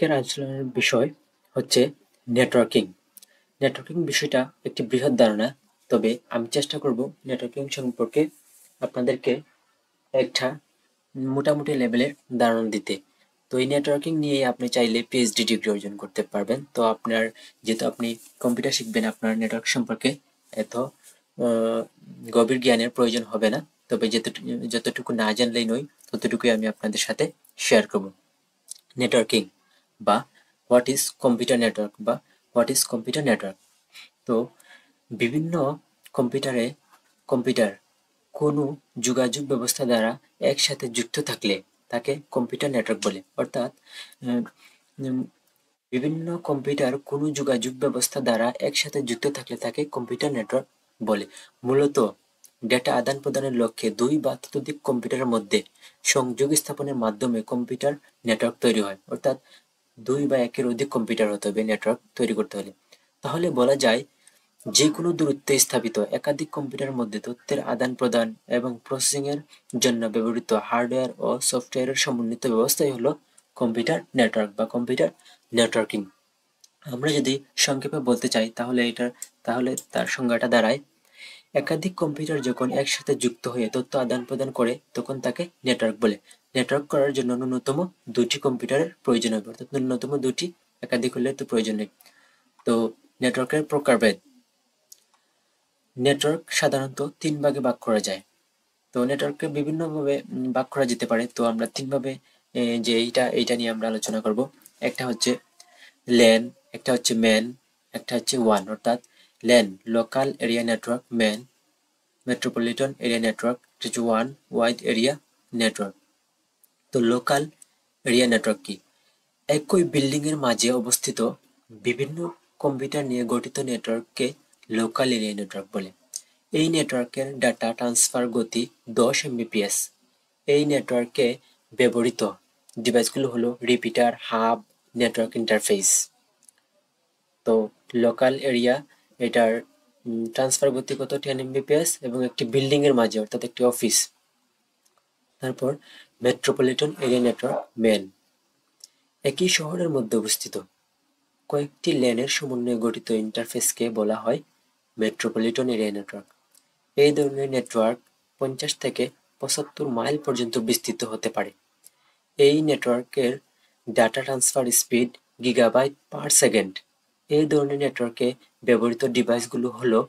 আজকের আলোচনার বিষয় হচ্ছে নেটওয়ার্কিং। নেটওয়ার্কিং বিষয়টা একটি বৃহৎ ধারণা, তবে আমি চেষ্টা করব নেটওয়ার্কিং সম্পর্কে আপনাদেরকে একটা মোটামুটি লেভেলের ধারণা দিতে। তো এই নেটওয়ার্কিং নিয়ে আপনি চাইলে পিএইচডি ডিগ্রি অর্জন করতে পারবেন। তো আপনার যেহেতু আপনি কম্পিউটার শিখবেন, আপনার নেটওয়ার্ক সম্পর্কে এত গভীর জ্ঞানের প্রয়োজন হবে না, তবে যতটুকু না জানলেই নয় ততটুকুই আমি আপনাদের সাথে শেয়ার করব। নেটওয়ার্কিং বা হোয়াট ইজ কম্পিউটার নেটওয়ার্ক বা হোয়াট ইজ কম্পিউটার নেটওয়ার্ক। তো বিভিন্ন কম্পিউটার কোনো যোগাযোগ ব্যবস্থা দ্বারা একসাথে যুক্ত থাকলে তাকে কম্পিউটার নেটওয়ার্ক বলে। অর্থাৎ বিভিন্ন কম্পিউটার কোনো যোগাযোগ ব্যবস্থা দ্বারা একসাথে যুক্ত থাকলে তাকে কম্পিউটার নেটওয়ার্ক বলে। মূলত ডেটা আদান প্রদানের লক্ষ্যে দুই বা ততোধিক কম্পিউটারের মধ্যে সংযোগ স্থাপনের মাধ্যমে কম্পিউটার নেটওয়ার্ক তৈরি হয়। অর্থাৎ দুই বা একের অধিক কম্পিউটার হতে হবে নেটওয়ার্ক তৈরি করতে হলে। তাহলে বলা যায় যে কোনো দূরত্বে স্থাপিত একাধিক কম্পিউটারের মধ্যে তথ্যের আদান প্রদান এবং প্রসেসিং এর জন্য ব্যবহৃত হার্ডওয়্যার ও সফটওয়্যারের সমন্বিত ব্যবস্থাই হলো কম্পিউটার নেটওয়ার্ক বা কম্পিউটার নেটওয়ার্কিং। আমরা যদি সংক্ষেপে বলতে চাই তাহলে তার সংজ্ঞাটা দাঁড়ায়, একাধিক কম্পিউটার যখন একসাথে যুক্ত হয়ে তথ্য আদান প্রদান করে তখন তাকে নেটওয়ার্ক বলে। নেটওয়ার্ক করার জন্য ন্যূনতম দুটি কম্পিউটারের প্রয়োজন হবে, অর্থাৎ ন্যূনতম দুটি, একাধিক হলে তো প্রয়োজন নেই। তো নেটওয়ার্কের প্রকারভেদ। নেটওয়ার্ক সাধারণত তিন ভাগে ভাগ করা যায়। তো নেটওয়ার্ককে বিভিন্নভাবে ভাগ করা যেতে পারে। তো আমরা তিনভাবে যে এইটা নিয়ে আমরা আলোচনা করব। একটা হচ্ছে ল্যান, একটা হচ্ছে ম্যান, একটা হচ্ছে ওয়ান। অর্থাৎ LAN local area network, man metropolitan area network, হচ্ছে ওয়ান ওয়াইড এরিয়া নেটওয়ার্ক। তো লোকাল এরিয়া নেটওয়ার্ক কি? একই বিল্ডিং এর মাঝে অবস্থিত বিভিন্ন কম্পিউটার নিয়ে গঠিত নেটওয়ার্ককে লোকাল এরিয়া নেটওয়ার্ক বলে। এই নেটওয়ার্কের ডাটা ট্রান্সফার গতি 10 এমবিপিএস। এই নেটওয়ার্কে ব্যবহৃত ডিভাইসগুলো হলো রিপিটার, হাব, নেটওয়ার্ক ইন্টারফেস। তো লোকাল এরিয়া এটার ট্রান্সফার গতি কত? 10 এমবিপিএস এবং একটি বিল্ডিং এর মাঝে, অর্থাৎ একটি অফিস। তারপর মেট্রোপলিটন এরিয়া নেটওয়ার্ক, মেন, একই শহরের মধ্যে অবস্থিত কয়েকটি লেনের সমন্বয়ে গঠিত ইন্টারফেসকে বলা হয় মেট্রোপলিটন এরিয়া নেটওয়ার্ক। এই ধরনের নেটওয়ার্ক 50 থেকে 75 মাইল পর্যন্ত বিস্তৃত হতে পারে। এই নেটওয়ার্কের data transfer speed gigabyte per second. এই ধরনের নেটওয়ার্কে ব্যবহৃত ডিভাইসগুলো হলো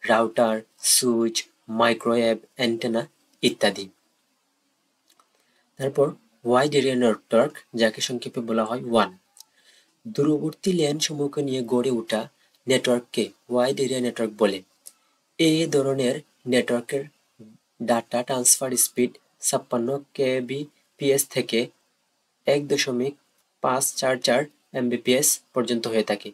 রাউটার, সুইচ, মাইক্রোওয়েভ অ্যান্টেনা ইত্যাদি। তারপর ওয়াইড এরিয়া নেটওয়ার্ক, যাকে সংক্ষেপে বলা হয় ওয়ান। দূরবর্তী ল্যান সমূহকে নিয়ে গড়ে ওঠা নেটওয়ার্ককে ওয়াইড এরিয়া নেটওয়ার্ক বলে। এই ধরনের নেটওয়ার্কের ডাটা ট্রান্সফার স্পিড 56 কেবিপিএস থেকে 1.544 এমবিপিএস পর্যন্ত হয়ে থাকে।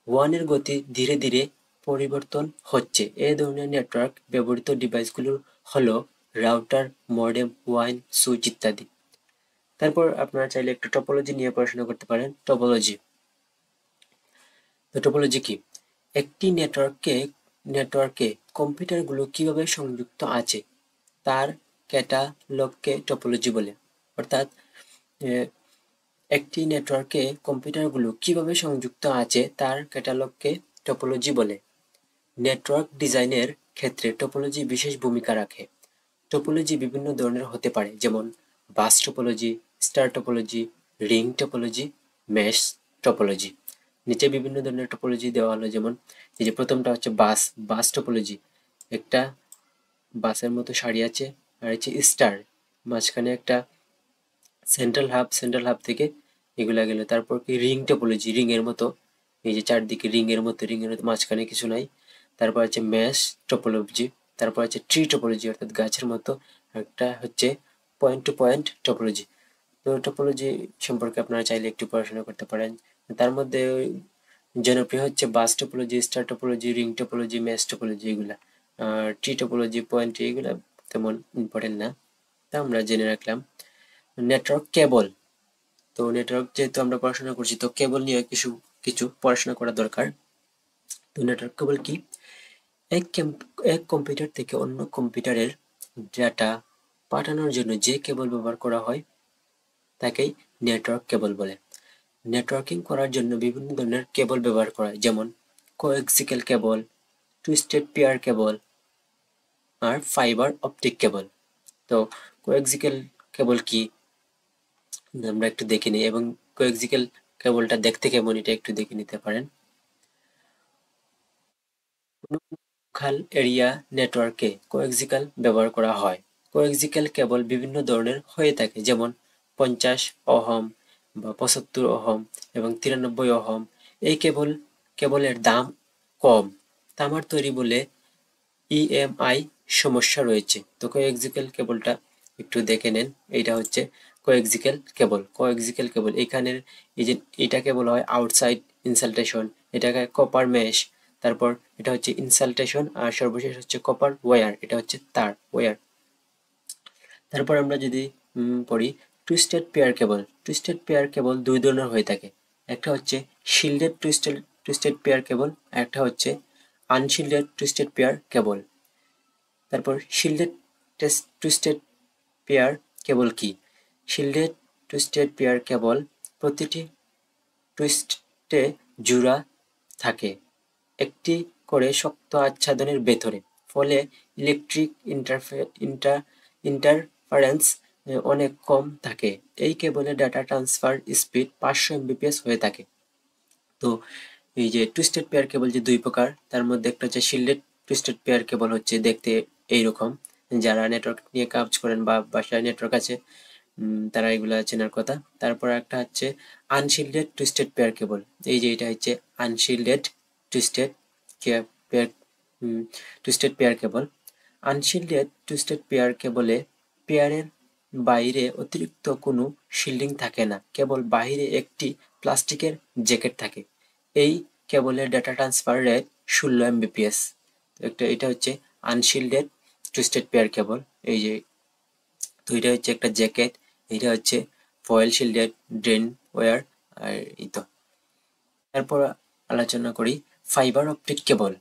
ওয়ানের গতি ধীরে ধীরে পরিবর্তন হচ্ছে। এই ধরনের নেটওয়ার্ক ব্যবহৃত ডিভাইসগুলো হলো রাউটার, মডেম, ওয়াইন, সুইচ ইত্যাদি। তারপর আপনারা চাইলে একটু টপোলজি নিয়ে পড়াশোনা করতে পারেন। টপোলজি। তো টপোলজি কি? একটি নেটওয়ার্কে কম্পিউটারগুলো কিভাবে সংযুক্ত আছে তার ক্যাটালগকে টপোলজি বলে। অর্থাৎ একটি নেটওয়ার্কে কম্পিউটারগুলো কিভাবে সংযুক্ত আছে তার ক্যাটালগকে টপোলজি বলে। নেটওয়ার্ক ডিজাইনের ক্ষেত্রে টপোলজি বিশেষ ভূমিকা রাখে। টপোলজি বিভিন্ন ধরনের হতে পারে, যেমন bus topology, star topology, ring topology, mesh topology. নিচে বিভিন্ন ধরনের টপোলজি দেওয়া হলো, যেমন এই যে প্রথমটা হচ্ছে বাস টপোলজি। একটা বাসের মতো সারি আছে, আর হচ্ছে স্টার, মাঝখানে একটা সেন্ট্রাল হাব থেকে এগুলা গেল। তারপর কি রিং টপোলজি, রিং এর মতো, এই যে চারদিকে রিং এর মতো মাঝখানে কিছু নাই। তারপর আছে মেশ টপোলজি। তারপর আছে ট্রি টপোলজি, অর্থাৎ গাছের মতো। একটা হচ্ছে পয়েন্ট টু পয়েন্ট টপোলজি। তো টপোলজি সম্পর্কে আপনারা চাইলে একটু পড়াশোনা করতে পারেন। তার মধ্যে জনপ্রিয় হচ্ছে bus topology, star topology, ring topology, mesh topology এগুলা। আর ট্রি টপোলজি, পয়েন্ট এগুলা তেমন ইম্পর্টেন্ট না, তা আমরা জেনে রাখলাম। Network cable. তো নেটওয়ার্ক যেহেতু আমরা পড়াশোনা করছি, তো কেবল নিয়ে কিছু কিছু পড়াশোনা করা দরকার। তো নেটওয়ার্ক কেবল কি? এক কম্পিউটার থেকে অন্য কম্পিউটারের ডাটা পাঠানোর জন্য যে কেবল ব্যবহার করা হয় তাকেই নেটওয়ার্ক কেবল বলে। নেটওয়ার্কিং করার জন্য বিভিন্ন ধরনের কেবল ব্যবহার করা হয়, যেমন কোএক্সিক্যাল কেবল, টুইস্টেড পেয়ার কেবল আর ফাইবার অপটিক কেবল। তো কোএক্সিক্যাল কেবল কি আমরা একটু দেখে নিই, এবং কোএক্সিক্যাল কেবলটা দেখতে কেমন এটা একটু দেখে নিতে পারেন। লোকাল এরিয়া নেটওয়ার্কে কোএক্সিক্যাল ব্যবহার করা হয়। কোএক্সিক্যাল কেবল বিভিন্ন ধরনের হয়ে থাকে, যেমন 50 ওহম বা 75 ওহম এবং 93 ওহম। এই কেবলের দাম কম, তামার তৈরি বলে ইএমআই সমস্যা রয়েছে। তো কোএক্সিক্যাল কেবলটা একটু দেখে নেন। এইটা হচ্ছে কোএক্সিক্যাল কেবল এখানের এই যে এটা কেবল হয় আউটসাইড ইনসালটেশন, এটাকে কপার মেশ, তারপর এটা হচ্ছে ইনসালটেশন, আর সর্বশেষ হচ্ছে কপার ওয়্যার, এটা হচ্ছে তার ওয়্যার। তারপর আমরা যদি পড়ি টুইস্টেড পেয়ার কেবল দুই ধরনের হয়ে থাকে। একটা হচ্ছে শিল্ডেড টুইস্টেড পেয়ার কেবল, আর একটা হচ্ছে আনশিল্ডেড টুইস্টেড পেয়ার কেবল। তারপর শিল্ডেড টুইস্টেড পেয়ার কেবল কি? শিল্ডেড টুইস্টেড পেয়ার কেবল প্রতিটি টুইস্টে জোড়া থাকে একটি করে শক্ত আচ্ছাদনের ভেতরে, ফলে ইলেকট্রিক ইন্টারফারেন্স অনেক কম থাকে। এই কেবলে ডাটা ট্রান্সফার স্পিড 500 এমবিপিএস হয়ে থাকে। তো এই যে টুইস্টেড পেয়ার কেবল যে দুই প্রকার, তার মধ্যে একটা হচ্ছে শিল্ডেড টুইস্টেড পেয়ার কেবল, হচ্ছে দেখতে এইরকম। যারা নেটওয়ার্ক নিয়ে কাজ করেন বা বাসায় নেটওয়ার্ক আছে তারা এগুলা চেনার কথা। তারপর একটা হচ্ছে আনশিল্ডেড টুইস্টেড পেয়ার কেবল। এই যে এটা হচ্ছে unshielded twisted pair twisted pair cable. Unshielded twisted pair কেবলে পেয়ারের বাইরে অতিরিক্ত কোনো শিল্ডিং থাকে না, কেবল বাইরে একটি প্লাস্টিকের জ্যাকেট থাকে। এই কেবলের ডাটা ট্রান্সফার রেট 16 এমবিপিএস। এটা হচ্ছে আনশিল্ডেড টুইস্টেড পেয়ার কেবল। এই যে তো এটা হচ্ছে একটা জ্যাকেট, এটা হচ্ছে ফয়েল শিল্ডেড ড্রেন ওয়্যার। আর এই তো তারপর আলোচনা করি ফাইবার অপটিক কেবল।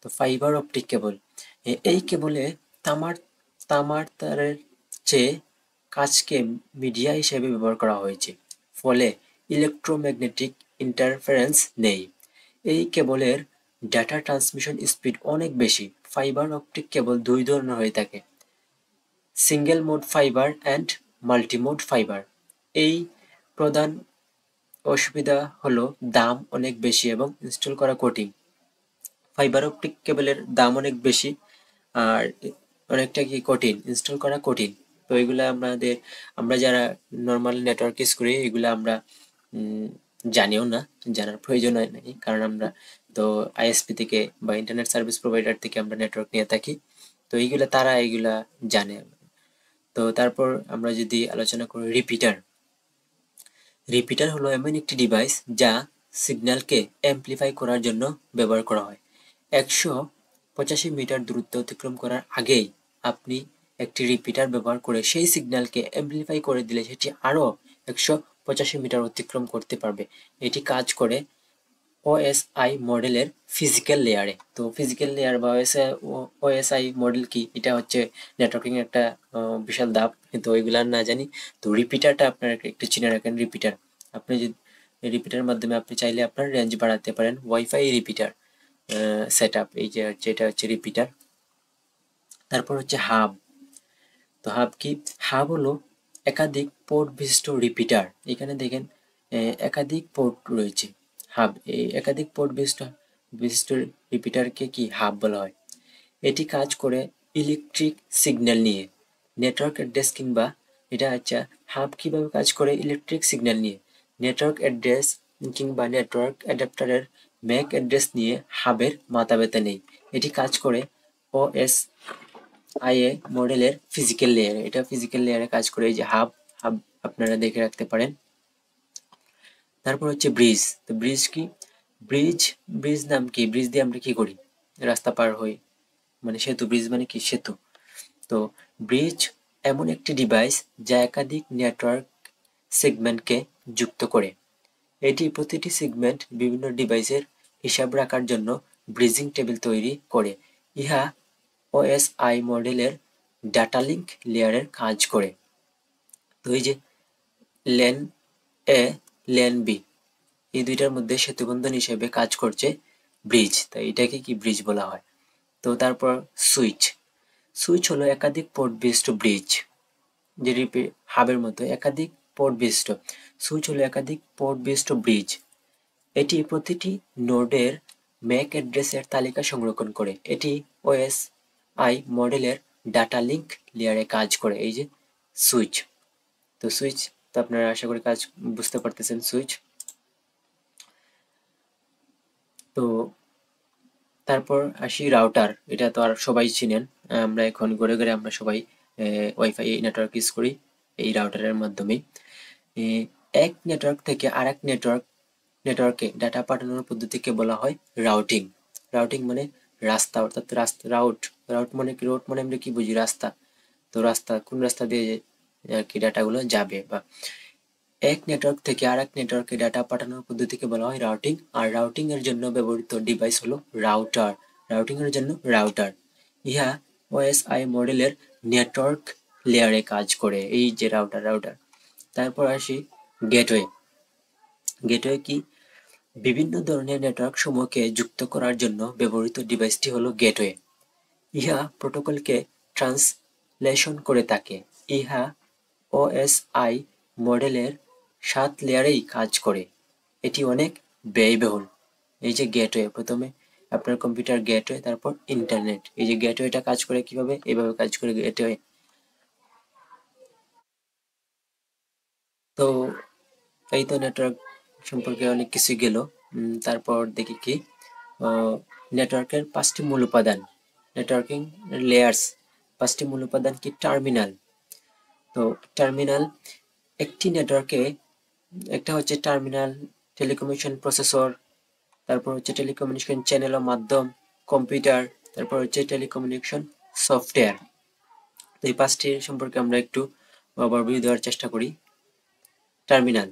তো ফাইবার অপটিক কেবল এই কেবলে তামার তামার তারের চেয়ে কাঁচকে মিডিয়া হিসেবে ব্যবহার করা হয়েছে, ফলে ইলেকট্রোম্যাগনেটিক ইন্টারফারেন্স নেই। এই কেবলের ডাটা ট্রান্সমিশন স্পিড অনেক বেশি। ফাইবার অপটিক কেবল দুই ধরনের হয়ে থাকে, single mode fibre and multimode fibre. এই প্রধান অসুবিধা হলো দাম অনেক বেশি এবং ইনস্টল করা কঠিন। ফাইবার অপটিক কেবলের দাম অনেক বেশি আর অনেকটা কি কঠিন, ইনস্টল করা কঠিন। তো এগুলা আমরা যারা নর্মাল নেটওয়ার্ক ইউজ করি এগুলা আমরা জানিও না, জানার প্রয়োজন হয় নাই, কারণ আমরা তো আইএসপি থেকে বা ইন্টারনেট সার্ভিস প্রোভাইডার থেকে আমরা নেটওয়ার্ক নিয়ে থাকি। তো তারা এইগুলা জানে। তো তারপর আমরা যদি আলোচনা করি রিপিটার হলো এমন একটি ডিভাইস যা সিগন্যালকে অ্যাম্প্লিফাই করার জন্য ব্যবহার করা হয়। 185 মিটার দূরত্ব অতিক্রম করার আগেই আপনি একটি রিপিটার ব্যবহার করে সেই সিগন্যালকে অ্যাম্প্লিফাই করে দিলে সেটি আরও 185 মিটার অতিক্রম করতে পারবে। এটি কাজ করে ওএসআই মডেলের ফিজিক্যাল লেয়ারে। তো ফিজিক্যাল লেয়ার বা ওএসআই মডেল কি, এটা হচ্ছে নেটওয়ার্কিং একটা বিশাল ধাপ, কিন্তু ওইগুলা না জানি। তো রিপিটারটা আপনার একটু চিনে রাখেন। আপনি যদি রিপিটার মাধ্যমে আপনি চাইলে আপনার রেঞ্জ বাড়াতে পারেন। ওয়াইফাই রিপিটার সেট আপ, এই যে এটা হচ্ছে রিপিটার। তারপর হচ্ছে হাব। তো হাব কি? হাব হলো একাধিক পোর্ট বিশিষ্ট রিপিটার। এখানে দেখেন একাধিক পোর্ট রয়েছে। হাব এই একাধিক পোর্ট বিশিষ্ট রিপিটারকে কি হাব বলা হয়। এটি কাজ করে ইলেকট্রিক সিগন্যাল নিয়ে নেটওয়ার্ক অ্যাড্রেস কিংবা এটা আচ্ছা হাব কিভাবে কাজ করে ইলেকট্রিক সিগন্যাল নিয়ে নেটওয়ার্ক অ্যাড্রেস কিংবা নেটওয়ার্ক অ্যাডাপ্টারের ম্যাক অ্যাড্রেস নিয়ে হাবের মাথা ব্যথা নেই। এটি কাজ করে ওএস আইএ মডেলের ফিজিক্যাল লেয়ারে। এটা ফিজিক্যাল লেয়ারে কাজ করে। এই যে হাব আপনারা দেখে রাখতে পারেন। তারপর হচ্ছে ব্রিজ। তো ব্রিজ কি? ব্রিজ নাম কি? ব্রিজ দিয়ে আমরা কি করি? রাস্তা পার হই, মানে সেতু। ব্রিজ মানে কি? সেতু। তো ব্রিজ এমন একটি ডিভাইস যা একাধিক নেটওয়ার্ক সেগমেন্টকে যুক্ত করে। এটি প্রতিটি সেগমেন্ট বিভিন্ন ডিভাইসের হিসাব রাখার জন্য ব্রিজিং টেবিল তৈরি করে। ইহা ওএসআই মডেলের ডাটা লিঙ্ক লেয়ারের কাজ করে। তো এই যে ল্যান এ ল্যান বি, এই দুইটার মধ্যে সেতুবন্ধন হিসেবে কাজ করছে ব্রিজ, তাই এটাকে কি ব্রিজ বলা হয়। তো তারপর সুইচ, সুইচ হলো একাধিক পোর্ট বিশিষ্ট ব্রিজ, যেটি হাবের মতো একাধিক পোর্ট বিশিষ্ট। সুইচ হলো একাধিক পোর্ট বিশিষ্ট ব্রিজ, এটি প্রতিটি নোডের ম্যাক অ্যাড্রেসের তালিকা সংরক্ষণ করে। এটি ওএস আই মডেলের ডাটা লিঙ্ক লেয়ারে কাজ করে। এই যে সুইচ, তো সুইচ তো আপনারা আশা করি কাজ বুঝতে পারতেছেন সুইচ। তো তারপর আসি রাউটার, এটা তো আর সবাই চিনেন, আমরা এখন ঘরে ঘরে আমরা সবাই ওয়াইফাই নেটওয়ার্ক ইউজ করি এই রাউটারের মাধ্যমে। এক নেটওয়ার্ক থেকে আরেক নেটওয়ার্কে ডাটা পাঠানোর পদ্ধতিকে বলা হয় রাউটিং। রাউটিং মানে রাস্তা, অর্থাৎ রাস্তা রাউট, রাউট মানে কি, রুট মানে আমরা কি বুঝি, রাস্তা। তো রাস্তা, কোন রাস্তা দিয়ে আর কি ডাটাগুলো যাবে, বা এক নেটওয়ার্ক থেকে আরেক নেটওয়ার্কে ডাটা পাঠানোর পদ্ধতিকে বলা হয় রাউটিং। আর রাউটিং এর জন্য ব্যবহৃত ডিভাইস হলো রাউটার। রাউটিং এর জন্য রাউটার, ইহা ওএসআই মডেলের নেটওয়ার্ক লেয়ারে কাজ করে। এই যে রাউটার। তারপর আসি গেটওয়ে। গেটওয়ে কি, বিভিন্ন ধরনের নেটওয়ার্ক সমূহকে যুক্ত করার জন্য ব্যবহৃত ডিভাইসটি হলো গেটওয়ে। ইহা প্রোটোকলকে ট্রান্সলেশন করে থাকে। ইহা ওএসআই মডেলের 7 লেয়ারেই কাজ করে। এটি অনেক ব্যয়বহুল। এই যে গেটওয়ে, প্রথমে আপনার কম্পিউটার গেটওয়ে, তারপর ইন্টারনেট। এই যে গেটওয়েটা কাজ করে কিভাবে, এভাবে কাজ করে গেটওয়ে। তো এই তো নেটওয়ার্ক সম্পর্কে অনেক কিছু গেল। তারপর দেখি কি, নেটওয়ার্কের 5টি মূল উপাদান, নেটওয়ার্কিং লেয়ার্স। 5টি মূল উপাদান কি, টার্মিনাল। তো টার্মিনাল, একটি নেটওয়ার্কে একটা হচ্ছে টার্মিনাল, টেলিকমিউনিকেশন প্রসেসর, তারপর হচ্ছে টেলিকমিউনিকেশন চ্যানেল ও মাধ্যম, কম্পিউটার, তারপর হচ্ছে টেলিকমিউনিকেশন সফটওয়্যার। তো এই 5টির সম্পর্কে আমরা একটু ওভারভিউ দেওয়ার চেষ্টা করি। টার্মিনাল,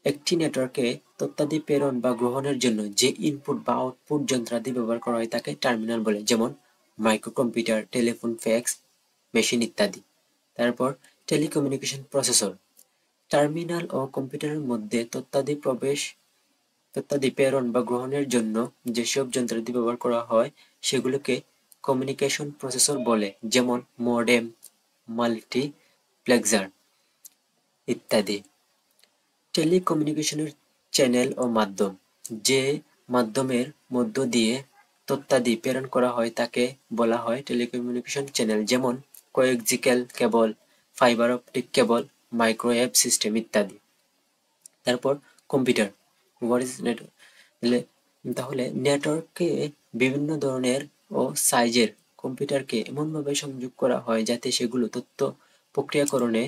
একটি নেটওয়ার্কে তথ্যাদি প্রেরণ বা গ্রহণের জন্য যে ইনপুট বা আউটপুট যন্ত্রাদি ব্যবহার করা হয় তাকে টার্মিনাল বলে, যেমন মাইক্রোকম্পিউটার, টেলিফোন, ফ্যাক্স মেশিন ইত্যাদি। তারপর টেলিকমিউনিকেশন প্রসেসর, টার্মিনাল ও কম্পিউটারের মধ্যে তথ্যাদি প্রেরণ বা গ্রহণের জন্য যেসব যন্ত্রাদি ব্যবহার করা হয় সেগুলোকে কমিউনিকেশন প্রসেসর বলে, যেমন মডেম, মাল্টিপ্লেক্সার ইত্যাদি। টেলিকমিউনিকেশনের চ্যানেল ও মাধ্যম, যে মাধ্যমের মধ্য দিয়ে তথ্যাদি প্রেরণ করা হয় তাকে বলা হয় টেলিকমিউনিকেশন চ্যানেল, যেমন coaxial cable, fibre optic cable, microwave system ইত্যাদি। তারপর কম্পিউটার, হোয়াট ইজ নেটওয়ার্ক, তাহলে নেটওয়ার্কে বিভিন্ন ধরনের ও সাইজের কম্পিউটারকে এমনভাবে সংযোগ করা হয় যাতে সেগুলো তথ্য প্রক্রিয়াকরণে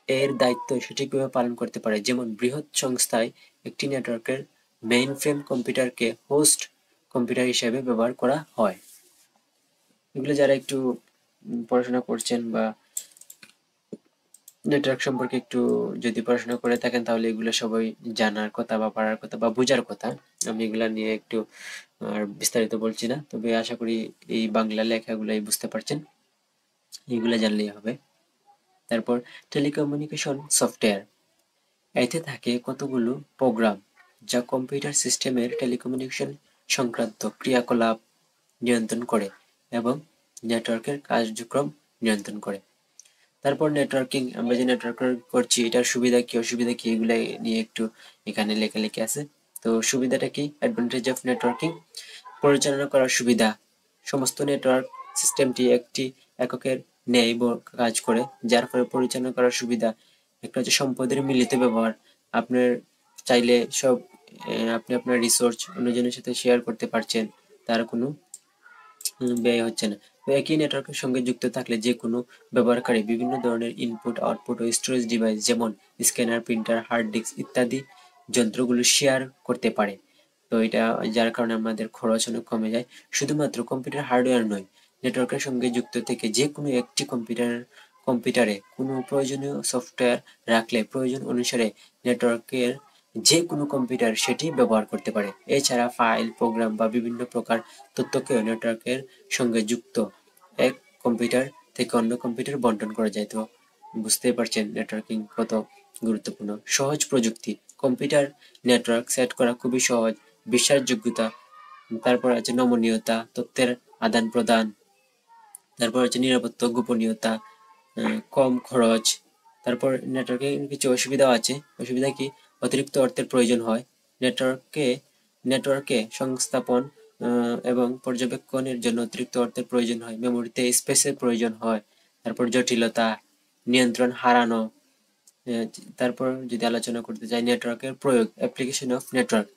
এর দায়িত্ব সঠিকভাবে পালন করতে পারে, যেমন বৃহৎ সংস্থায় একটি নেটওয়ার্কের মেইনফ্রেম কম্পিউটারকে হোস্ট কম্পিউটার হিসেবে ব্যবহার করা হয়। এগুলো যারা একটু পড়াশোনা করছেন বা নেটওয়ার্ক সম্পর্কে একটু যদি পড়াশোনা করে থাকেন তাহলে এগুলো সবাই জানার কথা বা পারার কথা বা বোঝার কথা। আমি এগুলা নিয়ে একটু আর বিস্তারিত বলছি না, তবে আশা করি এই বাংলা লেখাগুলাই বুঝতে পারছেন, এগুলা জানলেই হবে। তারপর টেলিকমিউনিকেশন সফটওয়্যার, এতে থাকে কতগুলো প্রোগ্রাম যা কম্পিউটার সিস্টেমের টেলিকমিউনিকেশন সংক্রান্ত ক্রিয়াকলাপ নিয়ন্ত্রণ করে এবং নেটওয়ার্কের কার্যক্রম নিয়ন্ত্রণ করে। তারপর নেটওয়ার্কিং, আমরা যে নেটওয়ার্ক করছি এটার সুবিধা কি অসুবিধা কি এগুলো নিয়ে একটু এখানে লেখালেখি আছে। তো সুবিধাটা কি, অ্যাডভান্টেজ অফ নেটওয়ার্কিং, পরিচালনা করার সুবিধা, সমস্ত নেটওয়ার্ক সিস্টেমটি একটি এককের ন্যায় কাজ করে যার ফলে পরিচালনা করার সুবিধা। একটা হচ্ছে সম্পদের মিলিত ব্যবহার, আপনার চাইলে সব আপনি আপনার রিসোর্স অন্যজনের সাথে শেয়ার করতে পারছেন, তার কোনো ব্যয় হচ্ছে না। তো একই নেটওয়ার্কের সঙ্গে যুক্ত থাকলে যে কোনো ব্যবহারকারী বিভিন্ন ধরনের ইনপুট, আউটপুট ও স্টোরেজ ডিভাইস যেমন স্ক্যানার, প্রিন্টার, হার্ড ডিস্ক ইত্যাদি যন্ত্রগুলো শেয়ার করতে পারে। তো এটা যার কারণে আমাদের খরচ অনেক কমে যায়। শুধুমাত্র কম্পিউটার হার্ডওয়্যার নয়, নেটওয়ার্কের সঙ্গে যুক্ত থেকে যে কোনো একটি কম্পিউটারে কোনো প্রয়োজনীয় সফটওয়্যার রাখলে প্রয়োজন অনুসারে নেটওয়ার্কের যে কোনো কম্পিউটার সেটি ব্যবহার করতে পারে। এছাড়া ফাইল, প্রোগ্রাম বা বিভিন্ন প্রকার তথ্যকেও নেটওয়ার্কের সঙ্গে যুক্ত এক কম্পিউটার থেকে অন্য কম্পিউটার বন্টন করা যায়। তো বুঝতেই পারছেন নেটওয়ার্কিং কত গুরুত্বপূর্ণ। সহজ প্রযুক্তি, কম্পিউটার নেটওয়ার্ক সেট করা খুবই সহজ, বিশ্বাসযোগ্যতা, তারপর আছে নমনীয়তা, তথ্যের আদান প্রদান, তারপর হচ্ছে নিরাপত্তা, গোপনীয়তা, কম খরচ। তারপর নেটওয়ার্কে কিছু অসুবিধাও আছে। অসুবিধা কি? অতিরিক্ত অর্থের প্রয়োজন হয়। নেটওয়ার্কে সংস্থাপন এবং পর্যবেক্ষণের জন্য অতিরিক্ত অর্থের প্রয়োজন হয়। মেমোরিতে স্পেসের প্রয়োজন হয়। তারপর জটিলতা, নিয়ন্ত্রণ হারানো। তারপর যদি আলোচনা করতে চাই নেটওয়ার্কের প্রয়োগ, অ্যাপ্লিকেশন অফ নেটওয়ার্ক।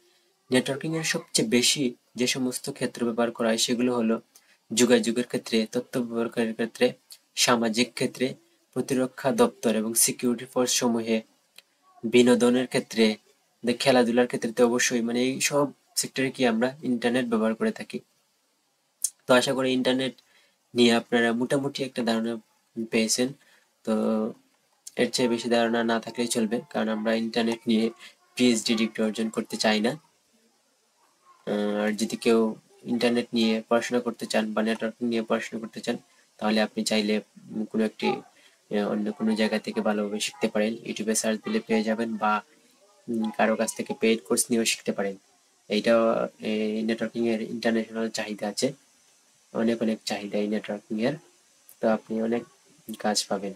নেটওয়ার্কিং এর সবচেয়ে বেশি যে সমস্ত ক্ষেত্রে ব্যবহার করা হয় সেগুলো হলো যোগাযোগের ক্ষেত্রে, তথ্য ব্যবহারের ক্ষেত্রে, সামাজিক ক্ষেত্রে, প্রতিরক্ষা দপ্তর এবং সিকিউরিটি ফোর্স সমূহে, বিনোদনের ক্ষেত্রে, খেলাধুলার ক্ষেত্রে তো অবশ্যই, মানে এই সব সেক্টরে কি আমরা ইন্টারনেট ব্যবহার করে থাকি। তো আশা করি ইন্টারনেট নিয়ে আপনারা মোটামুটি একটা ধারণা পেয়েছেন। তো এর চেয়ে বেশি ধারণা না থাকলেই চলবে, কারণ আমরা ইন্টারনেট নিয়ে পিএইচডি ডিগ্রি অর্জন করতে চাই না। আর যদি কেউ ইন্টারনেট নিয়ে পড়াশোনা করতে চান বা নেটওয়ার্কিং নিয়ে পড়াশোনা করতে চান, তাহলে আপনি চাইলে কোনো একটি অন্য কোনো জায়গা থেকে ভালোভাবে শিখতে পারেন। ইউটিউবে সার্চ দিলে পেয়ে যাবেন, বা কারো কাছ থেকে পেইড কোর্স নিয়েও শিখতে পারেন। এইটাও নেটওয়ার্কিং এর ইন্টারন্যাশনাল চাহিদা আছে, অনেক অনেক চাহিদা এই নেটওয়ার্কিং এর। তো আপনি অনেক কাজ পাবেন।